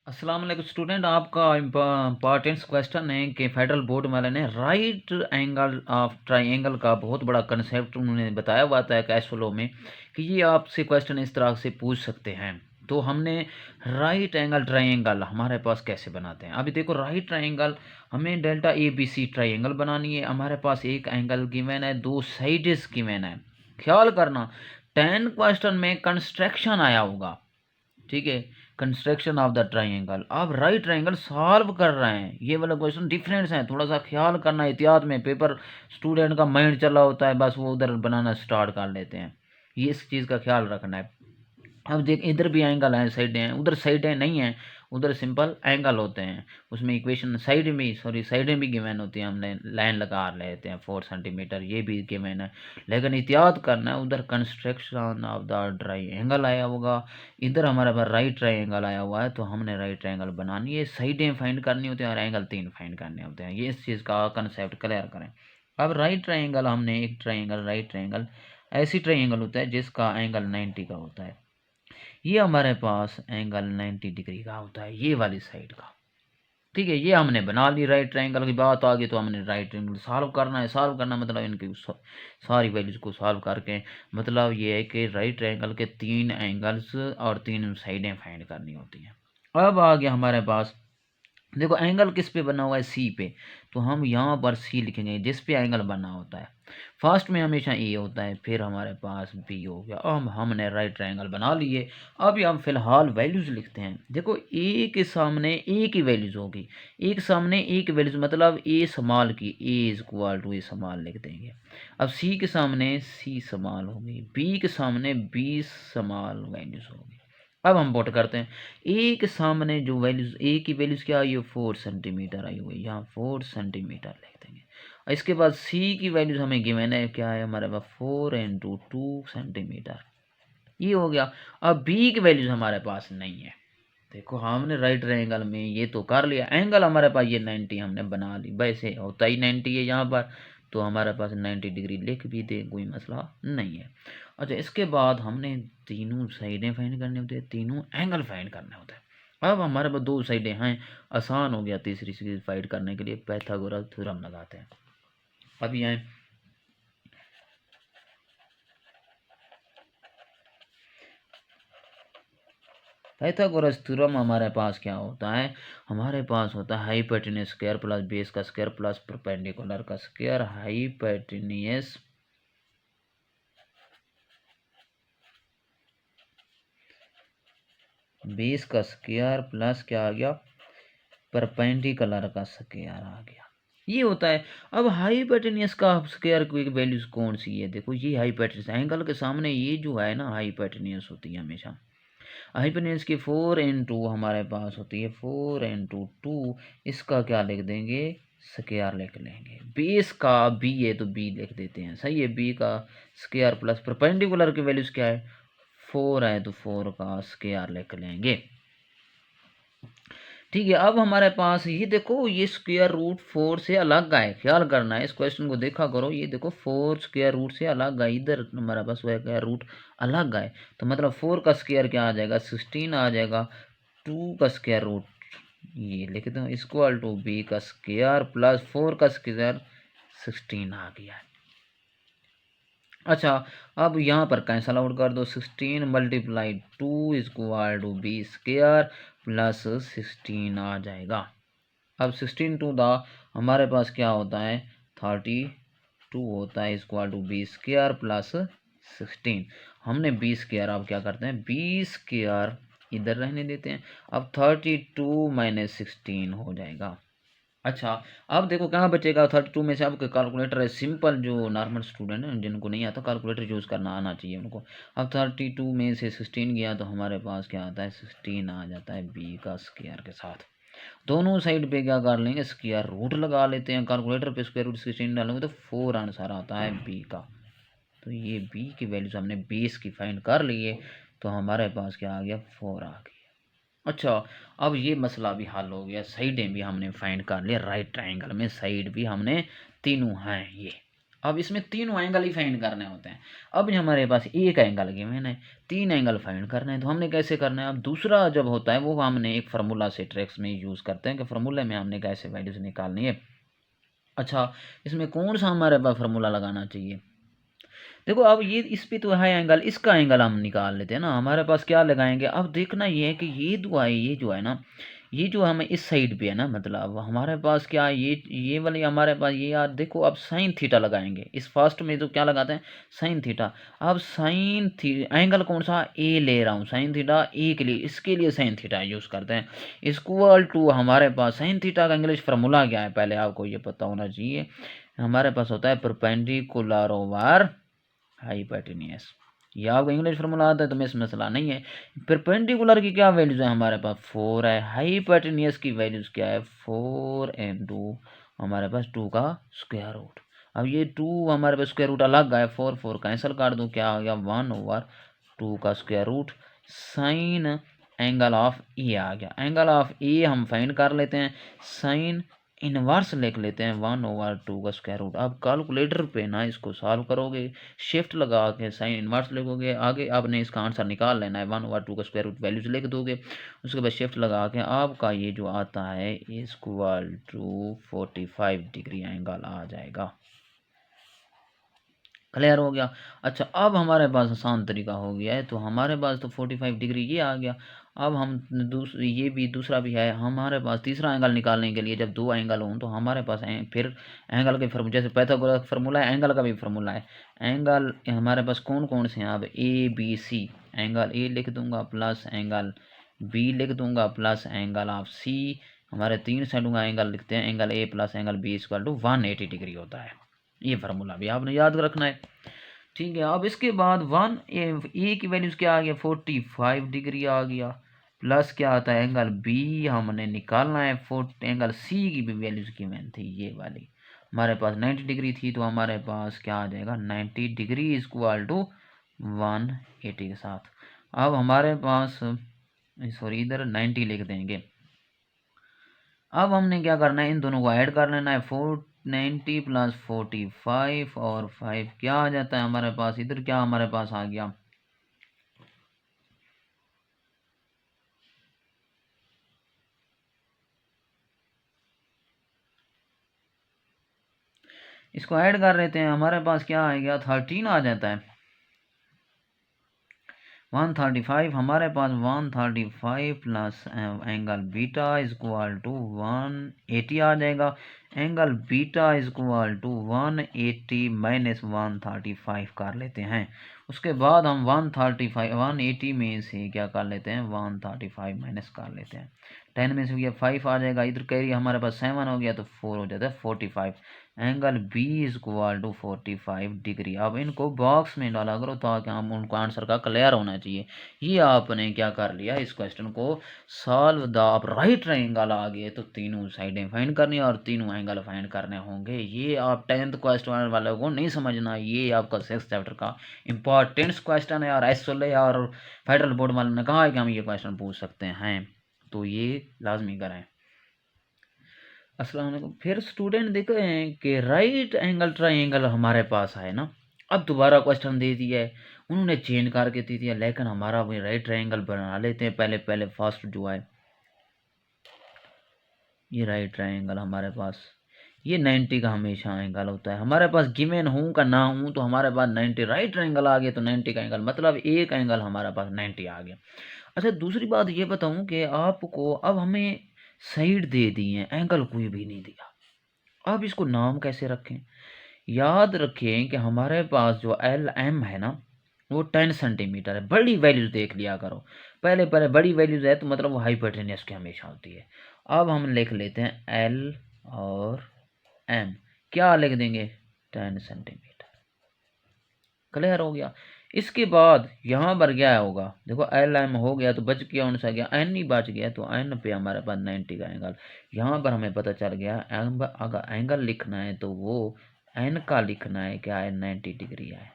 अस्सलाम वालेकुम स्टूडेंट, आपका इम्पोर्टेंस क्वेश्चन है कि फेडरल बोर्ड वाले ने राइट एंगल ऑफ ट्राइंगल का बहुत बड़ा कंसेप्ट उन्होंने बताया हुआ था कैश फ्लो में कि ये आपसे क्वेश्चन इस तरह से पूछ सकते हैं। तो हमने राइट एंगल ट्राइंगल हमारे पास कैसे बनाते हैं। अभी देखो, राइट ट्राइंगल हमें delta A B C triangle बनानी है। हमारे पास एक एंगल गिवन है, दो साइड्स गिवन है। ख्याल करना 10 क्वेश्चन में कंस्ट्रक्शन आया होगा, ठीक है, कंस्ट्रक्शन ऑफ द ट्राइंगल। आप राइट ट्राइंगल सॉल्व कर रहे हैं, ये वाला क्वेश्चन डिफरेंस है, थोड़ा सा ख्याल करना एहतियात में। पेपर स्टूडेंट का माइंड चला होता है, बस वो उधर बनाना स्टार्ट कर लेते हैं, ये इस चीज़ का ख्याल रखना है। अब देख, इधर भी एंगल हैं, साइडें हैं, उधर साइडें नहीं हैं, उधर सिंपल एंगल होते हैं। उसमें इक्वेशन साइडें भी गिवन होती हैं, हमने लाइन लगा लेते हैं 4 सेंटीमीटर, ये भी गिवन है। लेकिन एहतियात करना है, उधर कंस्ट्रक्शन ऑफ द ट्राइंगल आया होगा, इधर हमारे पास राइट ट्राइंगल आया हुआ है, तो हमने राइट ट्राइंगल बनानी है, साइडें फाइंड करनी होती हैं और एंगल 3 फाइंड करने होते हैं। ये इस चीज़ का कंसेप्ट क्लियर करें। अब राइट ट्राइंगल, हमने एक ट्राइंगल, राइट ट्राइंगल ऐसी ट्राइंगल होता है जिसका एंगल 90 का होता है। ये हमारे पास एंगल 90 डिग्री का होता है, ये वाली साइड का, ठीक है। ये हमने बना ली। राइट ट्रायंगल की बात आ गई तो हमने राइट ट्रायंगल सॉल्व करना है। सॉल्व करना मतलब इनकी सारी वैल्यूज को सॉल्व करके, मतलब ये है कि राइट ट्रायंगल के 3 एंगल्स और 3 साइडें फाइंड करनी होती हैं। अब आ गया हमारे पास, देखो एंगल किस पे बना हुआ है, सी पे, तो हम यहाँ पर सी लिखेंगे जिस पे एंगल बना होता है। फर्स्ट में हमेशा ए होता है, फिर हमारे पास बी हो गया। अब हमने राइट ट्रायंगल बना लिए। अभी हम फिलहाल वैल्यूज लिखते हैं। देखो, ए के सामने ए की वैल्यूज होगी, ए के सामने ए की वैल्यूज मतलब ए स्मॉल की, a is equal to a small लिख देंगे। अब सी के सामने सी स्मॉल होगी, बी के सामने बी स्मॉल वैल्यूज होगी। अब हम पुट करते हैं, ए के सामने जो वैल्यूज, ए की वैल्यूज क्या आई है, 4 सेंटीमीटर आई हुई है, यहाँ 4 सेंटीमीटर लिख देंगे। इसके बाद सी की वैल्यूज हमें गिवन है, क्या है हमारे पास 4 इंटू 2 सेंटीमीटर, ये हो गया। अब बी की वैल्यूज हमारे पास नहीं है। देखो, हमने राइट ट्रायंगल में ये तो कर लिया, एंगल हमारे पास ये 90 हमने बना ली, वैसे होता ही 90 है यहाँ पर, तो हमारे पास 90 डिग्री लिख भी दे, कोई मसला नहीं है। अच्छा, इसके बाद हमने तीनों साइडें फाइंड करनी होती है, तीनों एंगल फाइंड करने होते हैं। अब हमारे पास 2 साइडें हैं, आसान हो गया तीसरी चीज़ फाइंड करने के लिए, पाइथागोरस थ्योरम लगाते हैं। अब यहाँ पाइथागोरस थ्योरम हमारे पास क्या होता है, हमारे पास होता है हाइपोटेन्यूज स्क्वायर प्लस बेस का स्क्वायर प्लस परपेंडिकुलर का स्क्वायर। हाइपोटेन्यूज बेस का स्क्वायर प्लस क्या आ गया, परपेंडिकुलर का स्क्वायर आ गया, ये होता है। अब हाइपोटेन्यूज का स्क्वायर की वैल्यूज कौन सी है, देखो ये हाइपोटेन्यूज एंगल के सामने ये जो है ना, हाइपोटेन्यूज होती है हमेशा। हाइपोटेन्यूज की 4 इंटू हमारे पास होती है 4 इंटू 2, इसका क्या लिख देंगे, स्क्वायर लिख लेंगे। बेस का बी है तो बी लिख देते हैं, सही है, बी का स्क्वायर प्लस परपेंडिकुलर की वैल्यूज क्या है, 4 है तो 4 का स्क्वायर लिख लेंगे, ठीक है। अब हमारे पास ये देखो, ये स्क्वायर रूट 4 से अलग आए, ख्याल करना है, इस क्वेश्चन को देखा करो। ये देखो 4 स्क्वायर रूट से अलग आए, इधर हमारे पास स्क्वायर रूट अलग आए, तो मतलब 4 का स्क्वायर क्या आ जाएगा, 16 आ जाएगा। 2 का स्क्वायर रूट ये लिख दो इक्वल टू बी का स्क्वायर प्लस 4 का स्क्वायर 16 आ गया। अच्छा, अब यहाँ पर कैंसल आउट कर दो, 16 multiply 2 equal to B square plus 16 आ जाएगा। अब 16 टू द हमारे पास क्या होता है, 32 होता है, equal to B square plus 16। हमने बी स्क्वायर, अब क्या करते हैं, बी स्क्वायर इधर रहने देते हैं। अब 32 माइनस 16 हो जाएगा। अच्छा, अब देखो कहाँ बचेगा, 32 में से आपके कैलकुलेटर है, सिंपल जो नॉर्मल स्टूडेंट है जिनको नहीं आता कैलकुलेटर यूज़ करना आना चाहिए उनको। अब 32 में से 16 गया तो हमारे पास क्या आता है, 16 आ जाता है बी का स्क्वायर के साथ। दोनों साइड पे क्या कर लेंगे, स्क्वायर रूट लगा लेते हैं, कैलकुलेटर पे स्क्वायर रूट 16 डालेंगे तो 4 आंसर आता है बी का। तो ये बी की वैल्यूज हमने बेस की फाइंड कर लिए, तो हमारे पास क्या आ गया, 4 आ गई। अच्छा, अब ये मसला भी हल हो गया, साइडें भी हमने फाइंड कर लिया, राइट ट्रायंगल में साइड भी हमने तीनों हैं ये। अब इसमें तीनों एंगल ही फाइंड करने होते हैं। अब हमारे पास एक एंगल गिवन है, 3 एंगल फाइंड करने हैं, तो हमने कैसे करना है? अब दूसरा जब होता है वो हमने एक फार्मूला से ट्रिक्स में यूज़ करते हैं कि फार्मूले में हमने कैसे वैल्यूज़ निकालनी है। अच्छा, इसमें कौन सा हमारे पास फार्मूला लगाना चाहिए? देखो अब ये इस पे तो है एंगल, इसका एंगल हम निकाल लेते हैं ना, हमारे पास क्या लगाएंगे? अब देखना ये है कि ये जो है ना, ये जो हमें इस साइड पे है ना, मतलब हमारे पास क्या है, ये वाली हमारे पास ये, यार देखो अब साइन थीटा लगाएंगे। इस फर्स्ट में तो क्या लगाते हैं? Sine theta. अब साइन थी एंगल कौन सा? ए ले रहा हूँ, साइन थीटा ए के लिए, इसके लिए साइन थीटा यूज़ करते हैं। इक्वल टू हमारे पास साइन थीटा का इंग्लिश फार्मूला क्या है, पहले आपको ये पता होना चाहिए। हमारे पास होता है परपेंडिकुलर ओवर हाइपोटेन्यूस। ये आपको इंग्लिश फार्मूला आता है तो मिस मसला नहीं है। परपेंडिकुलर की क्या वैल्यूज है? हमारे पास 4 है। हाइपोटेन्यूस की वैल्यूज क्या है? 4 इंटू हमारे पास 2 का स्क्वायर रूट। अब ये 2 हमारे पास स्क्वायर रूट अलग है, 4 4 कैंसिल कर दूँ, क्या आ गया? 1/2 का square root sine angle of A आ गया। एंगल ऑफ ए हम फाइंड कर लेते हैं, साइन इनवर्स लिख लेते हैं 1/2 का स्क्वायर रूट। अब कैलकुलेटर पे ना इसको सॉल्व करोगे, शिफ्ट लगा के साइन इनवर्स लिखोगे, आगे आपने इसका आंसर निकाल लेना है, 1/2 का स्क्वायर रूट वैल्यूज लिख दोगे, उसके बाद शिफ्ट लगा के आपका ये जो आता है इक्वल टू 45 डिग्री एंगल आ जाएगा। क्लियर हो गया? अच्छा, अब हमारे पास आसान तरीका हो गया है, तो हमारे पास तो 45 डिग्री ये आ गया। अब हम ये भी दूसरा भी है हमारे पास। तीसरा एंगल निकालने के लिए जब दो एंगल हों तो हमारे पास फिर एंगल के फार्मूला, जैसे पाइथागोरस फार्मूला है, एंगल का भी फार्मूला है। एंगल हमारे पास कौन कौन से हैं? अब ए बी सी, एंगल ए लिख दूंगा प्लस एंगल बी लिख दूंगा प्लस एंगल ऑफ सी। हमारे तीन साइडों का एंगल लिखते हैं, angle A plus angle B equal to 180 degree होता है। ये फार्मूला भी आपने याद रखना है। ठीक है, अब इसके बाद ए की वैल्यूज क्या आ गया? 45 डिग्री आ गया, प्लस क्या आता है? एंगल बी हमने निकालना है, एंगल सी की भी वैल्यूज गिवन थी, ये वाली हमारे पास 90 डिग्री थी, तो हमारे पास क्या आ जाएगा? 90 डिग्री इक्वल टू 180 के साथ। अब हमारे पास सॉरी इधर 90 लिख देंगे। अब हमने क्या करना है? इन दोनों को ऐड कर लेना है, 490 प्लस 45 और 5 क्या आ जाता है हमारे पास? इधर क्या हमारे पास आ गया? इसको ऐड कर लेते हैं, हमारे पास क्या आ गया? 13 आ जाता है। 135 हमारे पास 135 plus angle beta equal to 180 आ जाएगा। Angle beta equal to 180 minus 135 कर लेते हैं। उसके बाद हम 180 में से क्या कर लेते हैं? 135 माइनस कर लेते हैं। 10 में से ये 5 आ जाएगा, इधर कैरी हमारे पास 7 हो गया तो 4 हो जाता है 45। Angle B equal to 45 degree. अब इनको बॉक्स में डाला करो ताकि हम उनको आंसर का क्लियर होना चाहिए। ये आपने क्या कर लिया? इस क्वेश्चन को सॉल्व द आप राइट ट्रायंगल आ गए तो तीनों साइडें फाइंड करनी है और तीनों एंगल फाइंड करने होंगे। ये आप 10th क्वेश्चन वालों को नहीं समझना, ये आपका 6th चैप्टर का इंपॉर्टेंट क्वेश्चन है, और एसओए और फेडरल बोर्ड वालों ने कहा है कि हम ये क्वेश्चन पूछ सकते हैं, तो ये लाजमी करें। अस्सलाम वालेकुम। फिर स्टूडेंट देखो हैं कि राइट एंगल ट्रायंगल हमारे पास है ना, अब दोबारा क्वेश्चन दे दिया है, उन्होंने चेंज करके दे दिया, लेकिन हमारा वही राइट ट्रायंगल बना लेते हैं। पहले पहले फर्स्ट जो है ये राइट ट्रायंगल हमारे पास, ये 90 का हमेशा एंगल होता है हमारे पास, गिवन हूँ का ना हूँ तो हमारे पास 90 राइट ट्रायंगल आ गया, तो 90 का एंगल मतलब एक एंगल हमारे पास 90 आ गया। अच्छा, दूसरी बात ये बताऊँ कि आपको अब हमें साइड दे दी है, एंगल कोई भी नहीं दिया। अब इसको नाम कैसे रखें? याद रखें कि हमारे पास जो एल एम है ना वो 10 सेंटीमीटर है। बड़ी वैल्यूज देख लिया करो, पहले पहले बड़ी वैल्यूज है तो मतलब वो हाइपोटेन्यूस की हमेशा होती है। अब हम लिख लेते हैं एल और एम, क्या लिख देंगे? 10 सेंटीमीटर। क्लियर हो गया? इसके बाद यहाँ पर क्या होगा? देखो एल एम हो गया तो बच गया कौन सा? गया एन ही बच गया, तो एन पे हमारे पास 90 का एंगल। यहाँ पर हमें पता चल गया अगर एंगल लिखना है तो वो एन का लिखना है, क्या है? 90 डिग्री है।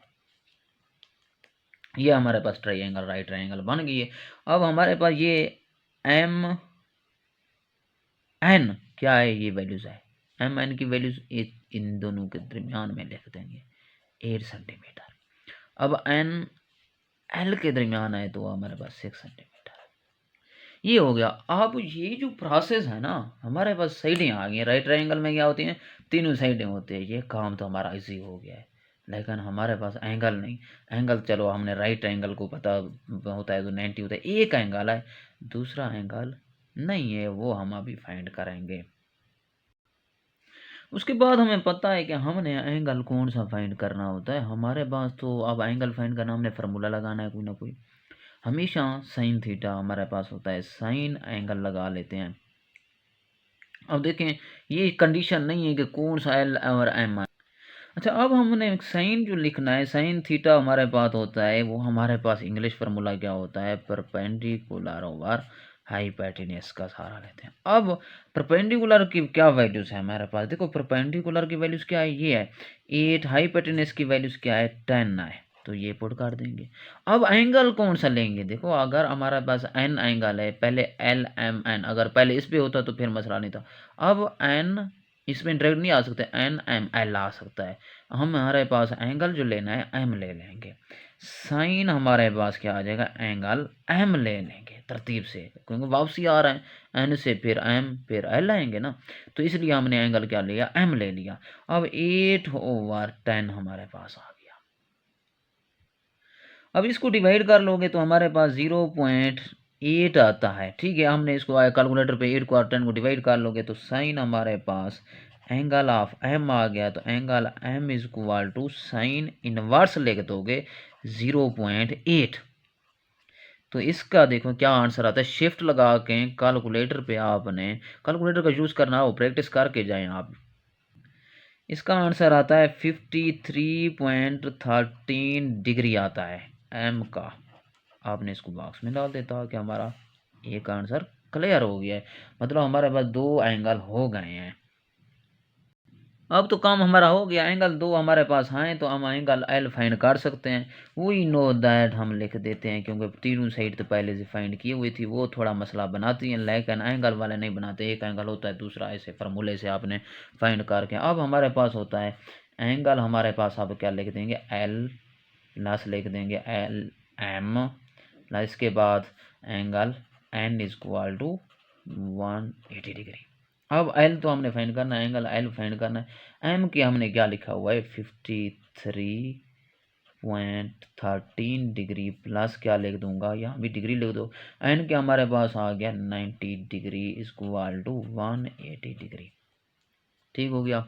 ये हमारे पास ट्रायंगल राइट ट्रायंगल बन गई है। अब हमारे पास ये एम एन क्या है? ये वैल्यूज है, एम एन की वैल्यूज इन दोनों के दरमियान में लिख देंगे। 8 सेंटीमीटर। अब एन एल के दरमियान है तो हमारे पास 6 सेंटीमीटर है। ये हो गया। अब ये जो प्रोसेस है ना, हमारे पास साइडें आ गई हैं। राइट ट्रायंगल में क्या होती हैं, तीनों साइडें होती है। ये काम तो हमारा इजी हो गया है, लेकिन हमारे पास एंगल नहीं। एंगल चलो हमने राइट एंगल को पता होता है तो 90 होता है, एक एंगल है, दूसरा एंगल नहीं है, वो हम अभी फाइंड करेंगे। उसके बाद हमें पता है कि हमने एंगल कौन सा फाइंड करना होता है। हमारे पास तो अब एंगल फाइंड करना, हमने फार्मूला लगाना है कोई ना कोई। हमेशा साइन थीटा हमारे पास होता है, साइन एंगल लगा लेते हैं। अब देखें, ये कंडीशन नहीं है कि कौन सा एल और एम है। अच्छा, अब हमने साइन जो लिखना है, साइन थीटा हमारे पास होता है, वो हमारे पास इंग्लिश फार्मूला क्या होता है, परपेंडिकुलर ओवर हाइपोटेन्यूज का सहारा लेते हैं। अब परपेंडिकुलर की क्या वैल्यूज है हमारे पास, देखो परपेंडिकुलर की वैल्यूज क्या है, ये है 8, हाइपोटेन्यूज की वैल्यूज क्या है, 10 है, तो ये पुट कर देंगे। अब एंगल कौन सा लेंगे, देखो अगर हमारे पास एन एंगल है, पहले एल एम एन, अगर पहले इस पे होता तो फिर मसला नहीं था। अब एन इसमें डायरेक्ट नहीं आ सकते, एन एम एल आ सकता है। हम हमारे पास एंगल जो लेना है एम ले लेंगे। साइन हमारे पास क्या आ जाएगा, एंगल एम ले लेंगे तरतीब से, क्योंकि वापसी आ रहा है एन से, फिर एम फिर एल आएंगे ना, तो इसलिए हमने एंगल क्या लिया, एम ले लिया। अब 8/10 हमारे पास आ गया। अब इसको डिवाइड कर लोगे तो हमारे पास 0.8 आता है। ठीक है, हमने इसको कैलकुलेटर पे 8 को 10 को डिवाइड कर लोगे तो साइन हमारे पास एंगल ऑफ एम आ गया। तो angle M is equal to sine inverse लिख दोगे 0.8। तो इसका देखो क्या आंसर आता है, शिफ्ट लगा के कैलकुलेटर पे आपने, कैलकुलेटर का यूज़ करना हो, प्रैक्टिस करके जाएं आप। इसका आंसर आता है 53.13 डिग्री आता है एम का। आपने इसको बॉक्स में डाल देता कि हमारा एक आंसर क्लियर हो गया है, मतलब हमारे पास दो एंगल हो गए हैं। अब तो काम हमारा हो गया, एंगल दो हमारे पास हैं तो हम एंगल एल फाइंड कर सकते हैं। वी नो दैट हम लिख देते हैं, क्योंकि तीनों साइड तो पहले से फाइंड की हुई थी, वो थोड़ा मसला बनाती हैं, लेकिन एंगल वाले नहीं बनाते। एक एंगल होता है, दूसरा ऐसे फार्मूले से आपने फाइंड करके। अब हमारे पास होता है एंगल, हमारे पास अब क्या लिख देंगे, एल प्लस लिख देंगे एल एम प्लस, इसके बाद angle N is equal to 180 degree. अब एल तो हमने फाइंड करना है, एंगल एल फाइंड करना है। एम की हमने क्या लिखा हुआ है, 53.13 डिग्री प्लस क्या लिख दूंगा, यहाँ भी डिग्री लिख दो। एन के हमारे पास आ गया 90 डिग्री इक्वल टू 180 डिग्री। ठीक हो गया।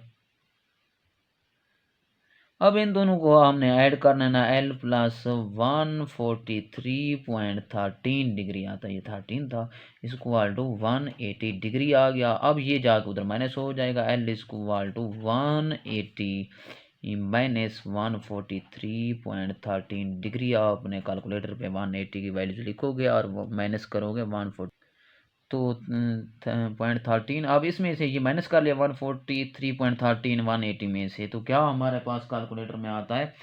अब इन दोनों को हमने ऐड करना है ना, एल प्लस 143.13 डिग्री आता है, ये 13 था, इक्वल टू 180 डिग्री आ गया। अब ये जाकर उधर माइनस हो जाएगा, L equal to 180 minus 143.13 degree. आपने कैलकुलेटर पे 180 की वैल्यू लिखोगे और माइनस करोगे 140, तो 0.13। अब इसमें से ये माइनस कर लिया 143.13 180 में से, तो क्या हमारे पास कैलकुलेटर में आता है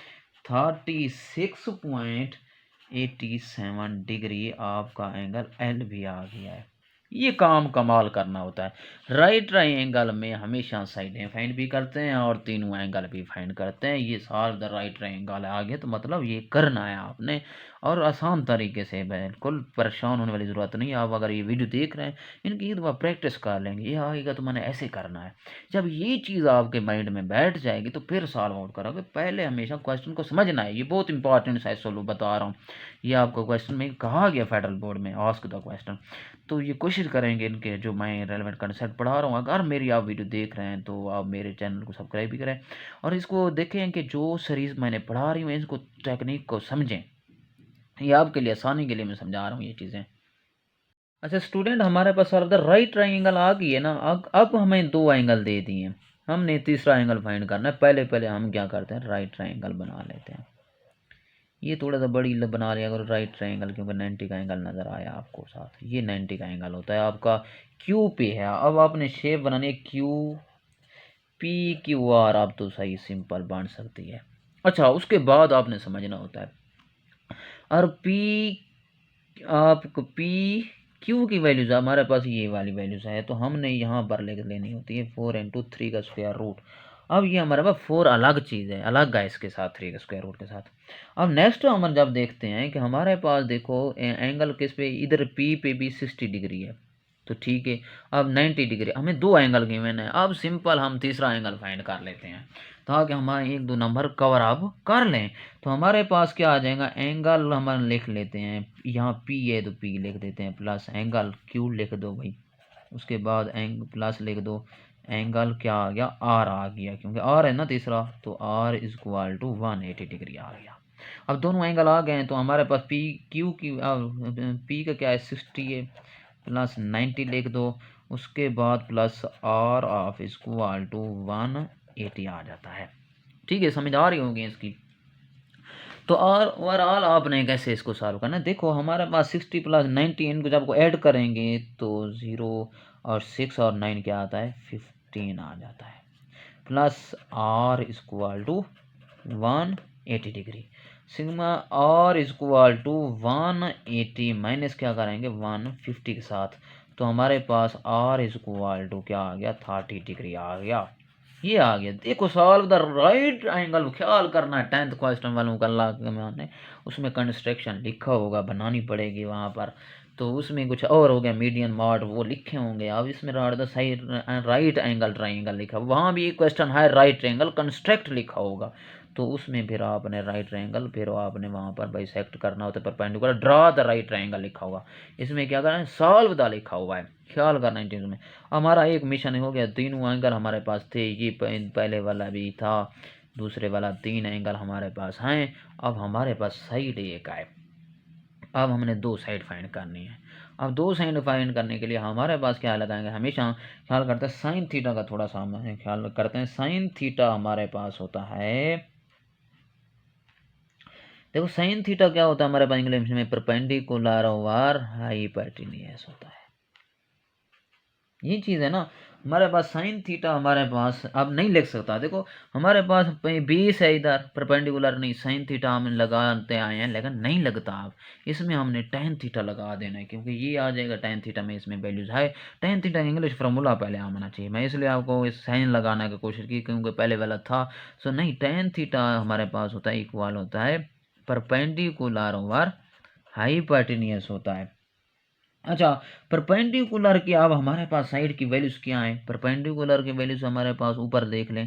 36.87 डिग्री। आपका एंगल एल भी आ गया है। ये काम कमाल करना होता है। राइट ट्रायंगल में हमेशा साइडें फाइंड भी करते हैं और तीनों एंगल भी फाइंड करते हैं। ये सॉल्व द राइट ट्रायंगल आ गया, तो मतलब ये करना है आपने, और आसान तरीके से, बिल्कुल परेशान होने वाली ज़रूरत नहीं है। आप अगर ये वीडियो देख रहे हैं, इनकी एक दफ़ा प्रैक्टिस कर लेंगे, ये आएगा तो मैंने ऐसे करना है। जब ये चीज़ आपके माइंड में बैठ जाएगी तो फिर सॉल्व आउट करोगे। पहले हमेशा क्वेश्चन को समझना है, ये बहुत इंपॉर्टेंट है, सोलो बता रहा हूँ। ये आपको क्वेश्चन में कहा गया फेडरल बोर्ड में, आस्क द क्वेश्चन, तो ये कोशिश करेंगे इनके जो मैं रेलेवेंट कंसेप्ट पढ़ा रहा हूँ। अगर मेरी आप वीडियो देख रहे हैं तो आप मेरे चैनल को सब्सक्राइब भी करें और इसको देखें कि जो सीरीज़ मैंने पढ़ा रही हूँ इसको टेक्निक को समझें। ये आपके लिए आसानी के लिए मैं समझा रहा हूँ ये चीज़ें। अच्छा स्टूडेंट, हमारे पास सर राइट ट्रायंगल आ गई है ना। अब हमें दो एंगल दे दिए, हमने तीसरा एंगल फाइंड करना है। पहले पहले हम क्या करते हैं, राइट ट्रायंगल बना लेते हैं। ये थोड़ा सा बड़ी बना लिया अगर राइट ट्रायंगल, क्योंकि 90 का एंगल नज़र आया आपको साथ। ये 90 का एंगल होता है आपका क्यू पे है। अब आपने शेप बनानी है क्यू पी क्यू आर, आप तो सही सिंपल बन सकती है। अच्छा, उसके बाद आपने समझना होता है, और पी आपको पी क्यू की वैल्यूज हमारे पास ये वाली वैल्यूज है, तो हमने यहाँ पर लेकर लेनी होती है 4 × 3 का स्क्वायर रूट। अब ये हमारे पास 4 अलग चीज़ है, अलग है इसके साथ 3 के स्क्वायर रूट के साथ। अब नेक्स्ट हम जब देखते हैं कि हमारे पास देखो एंगल किस पे, इधर पी पे भी 60 डिग्री है, तो ठीक है। अब 90 डिग्री, हमें 2 एंगल गिवन है। अब सिंपल हम तीसरा एंगल फाइंड कर लेते हैं ताकि हमारे 1 2 नंबर कवर अप कर लें। तो हमारे पास क्या आ जाएगा, एंगल हम लिख लेते हैं, यहाँ पी है तो पी लिख देते हैं, प्लस एंगल क्यू लिख दो भाई, उसके बाद प्लस लिख दो एंगल क्या आ गया, आर आ गया, क्योंकि आर है ना तीसरा, तो R is equal to 180 degree आ गया। अब दोनों एंगल आ गए हैं, तो हमारे पास पी क्यू की पी का क्या है 60 है, प्लस 90 लिख दो, उसके बाद plus R of equal to 180 आ जाता है। ठीक है, समझ आ रही होगी इसकी। तो और ओवरऑल आपने कैसे इसको सॉल्व करना है, देखो हमारे पास 60 प्लस 90, इनको जब को ऐड करेंगे तो 0 और 6 और 9 क्या आता है 15 आ जाता है, plus R equal to 180 degree, sigma R equal to 180 minus क्या करेंगे 150 के साथ, तो हमारे पास आर इक्वल टू क्या आ गया 30 डिग्री आ गया। ये आ गया, देखो सॉल्व द राइट एंगल, ख्याल करना है 10th क्वेश्चन वालों का, अल्लाह के मैंने उसमें कंस्ट्रक्शन लिखा होगा, बनानी पड़ेगी वहाँ पर, तो उसमें कुछ और हो गया मीडियन मॉड वो लिखे होंगे। अब इसमें सही राइट एंगल ट्राइंगल लिखा, वहाँ भी एक क्वेश्चन है राइट एंगल कंस्ट्रक्ट लिखा होगा, तो उसमें फिर आपने राइट ट्रायंगल फिर आपने वहाँ पर बाइसेक्ट करना होता है, perpendicular draw the right triangle लिखा होगा, इसमें क्या करना है सॉल्व द लिखा हुआ है, ख्याल करना इन चीज़ों में। हमारा एक मिशन हो गया, तीनों एंगल हमारे पास थे, ये पहले वाला भी था, दूसरे वाला 3 एंगल हमारे पास हैं। अब हमारे पास साइड एक है, अब हमने 2 साइड फाइंड करनी है। अब 2 साइड फाइंड करने के लिए हमारे पास क्या लगाएंगे, हमेशा ख्याल करते हैं साइन थीटा का, थोड़ा सा हम ख्याल करते हैं, साइन थीटा हमारे पास होता है, देखो साइन थीटा क्या होता है हमारे पास इंग्लिश में, परपेंडिकुलर ओवर हाइपोटेन्यूज होता है, ये चीज़ है ना। हमारे पास साइन थीटा हमारे पास अब नहीं लिख सकता, देखो हमारे पास बेस है इधर, परपेंडिकुलर नहीं, साइन थीटा हम लगाते आए हैं लेकिन नहीं लगता, अब इसमें हमने टेन थीटा लगा देना है, क्योंकि ये आ जाएगा टेन थीटा में, इसमें वैल्यूज है। टेन थीटा इंग्लिश फार्मूला पहले आना चाहिए, मैं इसलिए आपको इस साइन लगाने की कोशिश की, क्योंकि पहले वाला था। सो नहीं, टेन थीटा हमारे पास होता है इक्वल होता है परपेंडिकुलर ओवर हाइपोटेन्यूज होता है। अच्छा, परपेंडिकुलर की अब हमारे पास साइड की वैल्यूज क्या है, परपेंडिकुलर की वैल्यूज हमारे पास ऊपर देख लें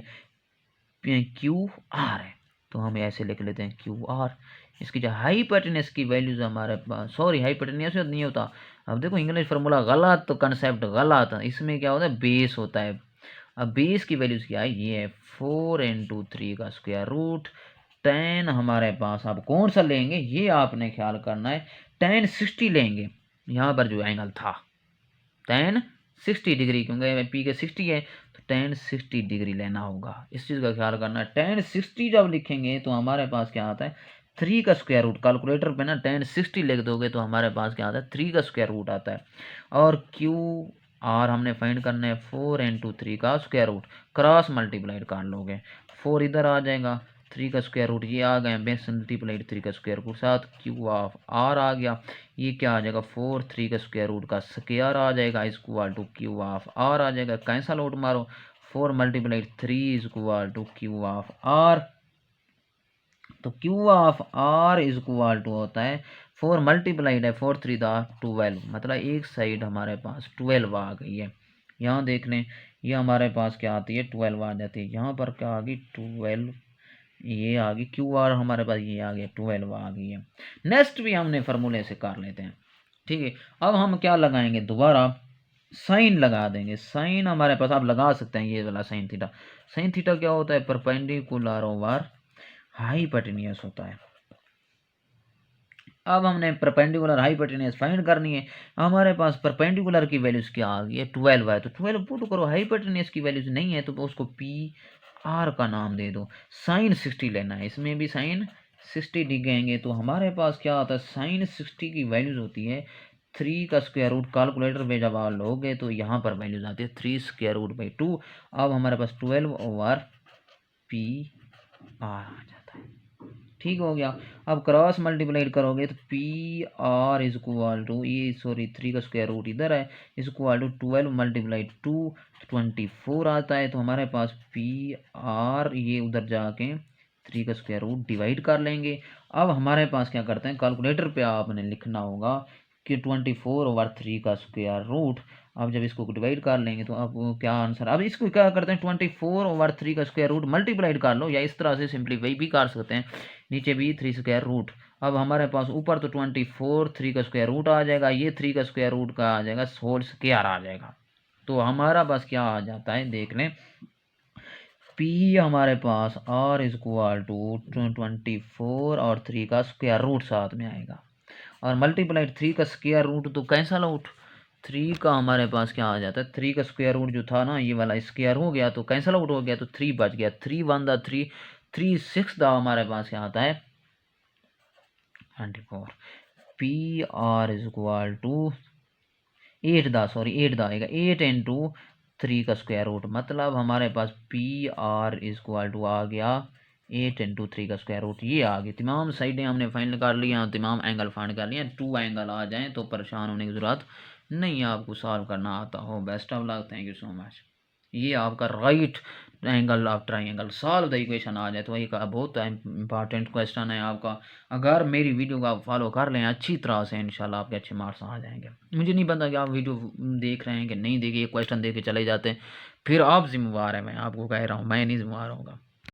क्यू आर है, तो हम ऐसे लिख लेते हैं क्यू आर। इसकी जो हाइपोटेन्यूज की वैल्यूज हमारे पास, सॉरी हाइपोटेन्यूज नहीं होता, अब देखो इंग्लिश फार्मूला गलत, तो कंसेप्ट गलत, इसमें क्या होता है बेस होता है। अब बेस की वैल्यूज क्या है, ये है 4 × 3 का स्क्वायर रूट, 10 हमारे पास, अब कौन सा लेंगे ये आपने ख्याल करना है, 10 60 लेंगे, यहाँ पर जो एंगल था 10 60 डिग्री, क्योंकि पी के 60 है तो 10 60 डिग्री लेना होगा, इस चीज़ का ख्याल करना है। 10 60 जब लिखेंगे तो हमारे पास क्या आता है 3 का स्क्वायर रूट, कैलकुलेटर पे ना 10 60 लिख दोगे तो हमारे पास क्या आता है 3 का स्क्वायर रूट आता है, और क्यू आर हमने फाइंड करना है 4 × 3 का स्क्वायर रूट, क्रॉस मल्टीप्लाइड कर लोगे, 4 इधर आ जाएगा, 3 का स्क्वायर रूट ये आ गए, बेस मल्टीप्लाइड 3 का स्क्वायर रूट साथ क्यू ऑफ आर आ गया, ये क्या आ जाएगा 4 3 का स्क्वायर रूट का स्क्वायर आ जाएगा equal to Q of R आ जाएगा, कैंसल आउट मारो, 4 × 3 equal to Q of R, तो Q of R equal to होता है 4 मल्टीप्लाइड है 4 3 12, मतलब एक साइड हमारे पास 12 आ गई है। यहाँ देख लें, ये हमारे पास क्या आती है 12 आ जाती है, यहाँ पर क्या आ गई 12, ये आ गई क्यू आर हमारे पास, ये आ गया 12 आ गई है। नेक्स्ट भी हमने फार्मूले से कर लेते हैं, ठीक है। अब हम क्या लगाएंगे, दोबारा साइन लगा देंगे, साइन हमारे पास आप लगा सकते हैं ये वाला साइन थीटा, साइन थीटा क्या होता है परपेंडिकुलर ओवर हाइपोटेन्यूज होता है। अब हमने परपेंडिकुलर हाइपोटेन्यूज फाइंड करनी है, हमारे पास परपेंडिकुलर की वैल्यूज क्या आ गई है 12 है, तो 12 पुट करो, हाइपोटेन्यूज की वैल्यूज नहीं है तो उसको पी आर का नाम दे दो, साइन 60 लेना है, इसमें भी साइन 60 लिखेंगे तो हमारे पास क्या आता है साइन 60 की वैल्यूज होती है 3 का स्क्वायर रूट, कैलकुलेटर में जब आप लोगे तो यहाँ पर वैल्यूज आती है 3 स्क्वायर रूट बाई 2, अब हमारे पास 12 ओवर पी आर आ जाता है। ठीक हो गया। अब क्रॉस मल्टीप्लाइड करोगे तो P R is equal to, ये सॉरी 3 का स्क्वायर रूट इधर है, इज इक्वल टू 12 मल्टीप्लाइड 2 24 आता है। तो हमारे पास पी आर ये उधर जाके 3 का स्क्वायर रूट डिवाइड कर लेंगे। अब हमारे पास क्या करते हैं, कैलकुलेटर पे आपने लिखना होगा कि 24/3 का स्क्वायर रूट। अब जब इसको डिवाइड कर लेंगे तो अब क्या आंसर, अब इसको क्या करते हैं 24/3 का स्क्वायर रूट मल्टीप्लाइड कर लो, या इस तरह से सिंप्लीफाई भी कर सकते हैं, नीचे भी 3 स्क्वायर रूट। अब हमारे पास ऊपर तो 24 3 का स्क्वायर रूट आ जाएगा, ये 3 का स्क्वायर रूट का आ जाएगा, होल स्क्वायर आ जाएगा। तो हमारा पास क्या आ जाता है देख लें, पी हमारे पास आर इज इक्वल टू 24 और 3 का स्क्वायर रूट साथ में आएगा, और मल्टीप्लाइड 3 का स्क्वायर रूट तो कैंसल आउट, 3 का हमारे पास क्या आ जाता है, 3 का स्क्वायर रूट जो था ना ये वाला स्क्वायर हो गया तो कैंसल आउट हो गया, तो 3 बच गया, 3 1 दा 3 3 6 दा हमारे पास क्या आता है 24। P R is equal to 8 दा आएगा, 8 इंटू 3 का स्क्वायर रूट, मतलब हमारे पास P R is equal to आ गया 8 इंटू 3 का स्क्वायर रूट, ये आ गई। तमाम साइडें हमने फाइनल कर लिया, तमाम एंगल फाइंड कर लिया, 2 एंगल आ जाएं तो परेशान होने की ज़रूरत नहीं, आपको सॉल्व करना आता हो। Best of luck, thank you so much. ये आपका right angle of triangle solve the equation आ जाए तो एक बहुत इंपॉर्टेंट क्वेश्चन है आपका। अगर मेरी वीडियो को आप फॉलो कर लें अच्छी तरह से, इंशाल्लाह आपके अच्छे मार्क्स आ जाएंगे। मुझे नहीं पता कि आप वीडियो देख रहे हैं कि नहीं देखिए, क्वेश्चन दे के चले जाते हैं, फिर आप जिम्मेवार हैं, मैं आपको कह रहा हूँ, मैं नहीं जिम्मेवार होगा।